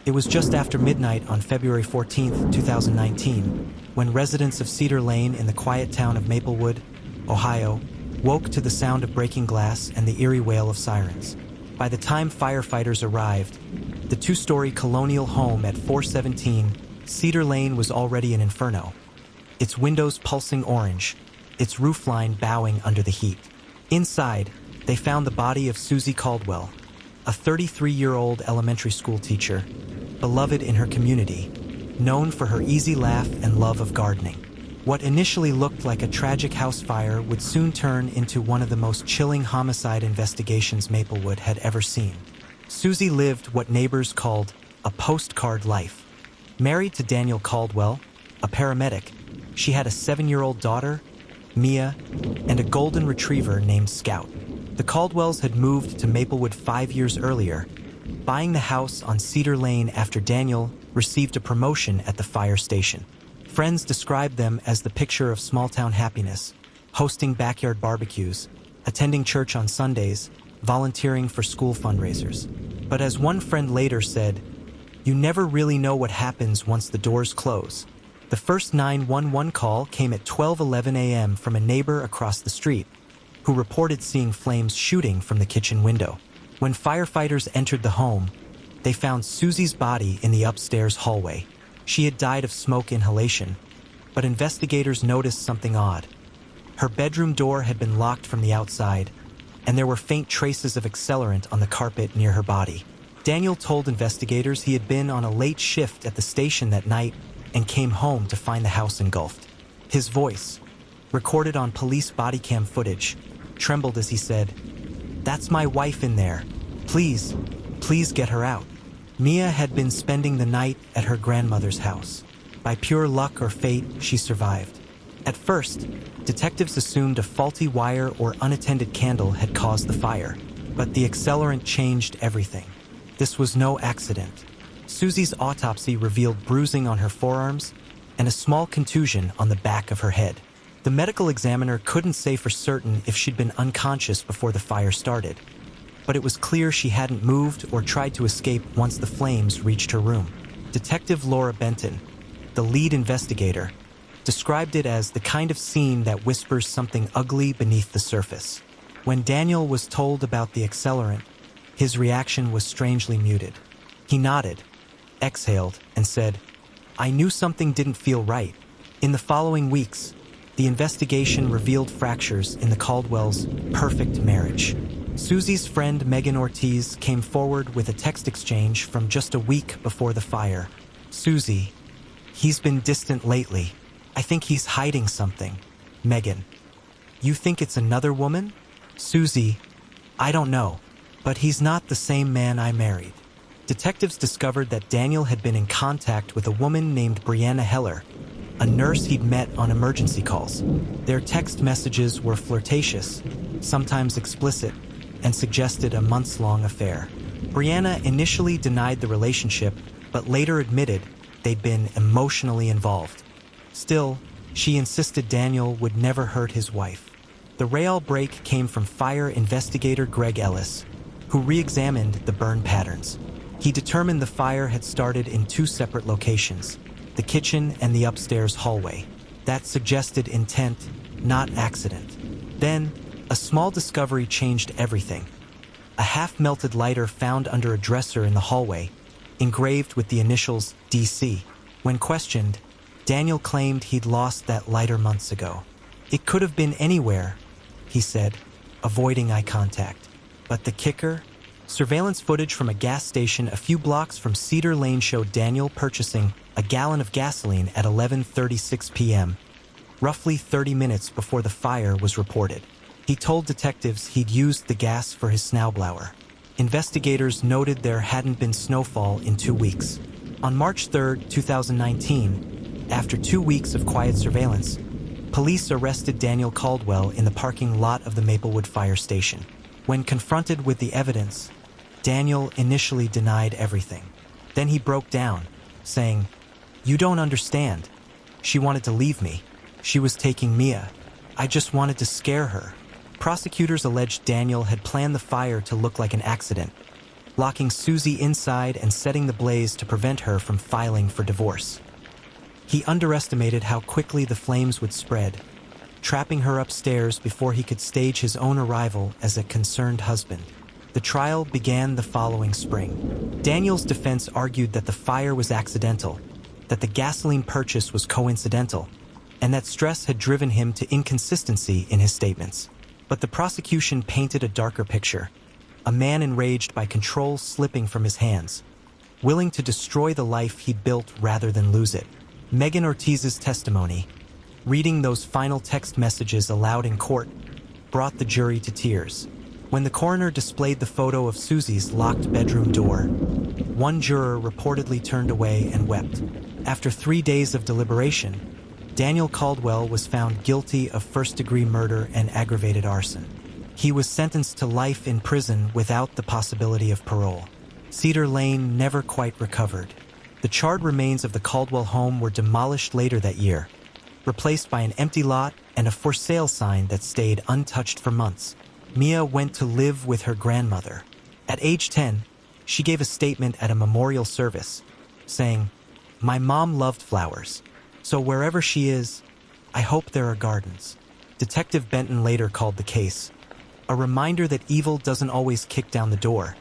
It was just after midnight on February 14, 2019, when residents of Cedar Lane in the quiet town of Maplewood, Ohio, woke to the sound of breaking glass and the eerie wail of sirens. By the time firefighters arrived, the two-story colonial home at 417 Cedar Lane was already an inferno, its windows pulsing orange, its roofline bowing under the heat. Inside, they found the body of Susy Caldwell, a 33-year-old elementary school teacher, beloved in her community, known for her easy laugh and love of gardening. What initially looked like a tragic house fire would soon turn into one of the most chilling homicide investigations Maplewood had ever seen. Susy lived what neighbors called a postcard life. Married to Daniel Caldwell, a paramedic, she had a 7-year-old daughter, Mia, and a golden retriever named Scout. The Caldwells had moved to Maplewood 5 years earlier, buying the house on Cedar Lane after Daniel received a promotion at the fire station. Friends described them as the picture of small-town happiness, hosting backyard barbecues, attending church on Sundays, volunteering for school fundraisers. But as one friend later said, "You never really know what happens once the doors close." The first 911 call came at 12:11 a.m. from a neighbor across the street, who reported seeing flames shooting from the kitchen window. When firefighters entered the home, they found Susy's body in the upstairs hallway. She had died of smoke inhalation, but investigators noticed something odd. Her bedroom door had been locked from the outside, and there were faint traces of accelerant on the carpet near her body. Daniel told investigators he had been on a late shift at the station that night and came home to find the house engulfed. His voice, recorded on police body cam footage, trembled as he said, "That's my wife in there. Please, please get her out." Mia had been spending the night at her grandmother's house. By pure luck or fate, she survived. At first, detectives assumed a faulty wire or unattended candle had caused the fire, but the accelerant changed everything. This was no accident. Susy's autopsy revealed bruising on her forearms and a small contusion on the back of her head. The medical examiner couldn't say for certain if she'd been unconscious before the fire started, but it was clear she hadn't moved or tried to escape once the flames reached her room. Detective Laura Benton, the lead investigator, described it as the kind of scene that whispers something ugly beneath the surface. When Daniel was told about the accelerant, his reaction was strangely muted. He nodded, exhaled, and said, "I knew something didn't feel right." In the following weeks, the investigation revealed fractures in the Caldwells' perfect marriage. Susy's friend Megan Ortiz came forward with a text exchange from just a week before the fire. "Susy, he's been distant lately. I think he's hiding something." Megan, "You think it's another woman?" Susy, "I don't know, but he's not the same man I married." Detectives discovered that Daniel had been in contact with a woman named Brianna Heller, a nurse he'd met on emergency calls. Their text messages were flirtatious, sometimes explicit, and suggested a months-long affair. Brianna initially denied the relationship, but later admitted they'd been emotionally involved. Still, she insisted Daniel would never hurt his wife. The rail break came from fire investigator Greg Ellis, who re-examined the burn patterns. He determined the fire had started in two separate locations, the kitchen and the upstairs hallway. That suggested intent, not accident. Then, a small discovery changed everything. A half-melted lighter found under a dresser in the hallway, engraved with the initials DC. When questioned, Daniel claimed he'd lost that lighter months ago. "It could have been anywhere," he said, avoiding eye contact. But the kicker? Surveillance footage from a gas station a few blocks from Cedar Lane showed Daniel purchasing a gallon of gasoline at 11:36 p.m., roughly 30 minutes before the fire was reported. He told detectives he'd used the gas for his snowblower. Investigators noted there hadn't been snowfall in 2 weeks. On March 3, 2019, after 2 weeks of quiet surveillance, police arrested Daniel Caldwell in the parking lot of the Maplewood fire station. When confronted with the evidence, Daniel initially denied everything. Then he broke down, saying, "You don't understand. She wanted to leave me. She was taking Mia. I just wanted to scare her." Prosecutors alleged Daniel had planned the fire to look like an accident, locking Susy inside and setting the blaze to prevent her from filing for divorce. He underestimated how quickly the flames would spread, trapping her upstairs before he could stage his own arrival as a concerned husband. The trial began the following spring. Daniel's defense argued that the fire was accidental, that the gasoline purchase was coincidental, and that stress had driven him to inconsistency in his statements. But the prosecution painted a darker picture, a man enraged by control slipping from his hands, willing to destroy the life he'd built rather than lose it. Megan Ortiz's testimony, reading those final text messages aloud in court, brought the jury to tears. When the coroner displayed the photo of Susy's locked bedroom door, one juror reportedly turned away and wept. After 3 days of deliberation, Daniel Caldwell was found guilty of first-degree murder and aggravated arson. He was sentenced to life in prison without the possibility of parole. Cedar Lane never quite recovered. The charred remains of the Caldwell home were demolished later that year, replaced by an empty lot and a for sale sign that stayed untouched for months. Mia went to live with her grandmother. At age 10, she gave a statement at a memorial service, saying, "My mom loved flowers, so wherever she is, I hope there are gardens." Detective Benton later called the case a reminder that evil doesn't always kick down the door.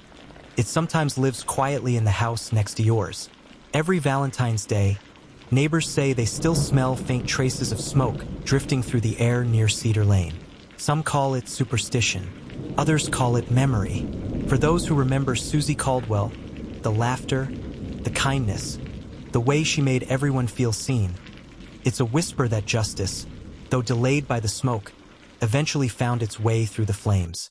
It sometimes lives quietly in the house next to yours. Every Valentine's Day, neighbors say they still smell faint traces of smoke drifting through the air near Cedar Lane. Some call it superstition, others call it memory. For those who remember Susy Caldwell, the laughter, the kindness, the way she made everyone feel seen, it's a whisper that justice, though delayed by the smoke, eventually found its way through the flames.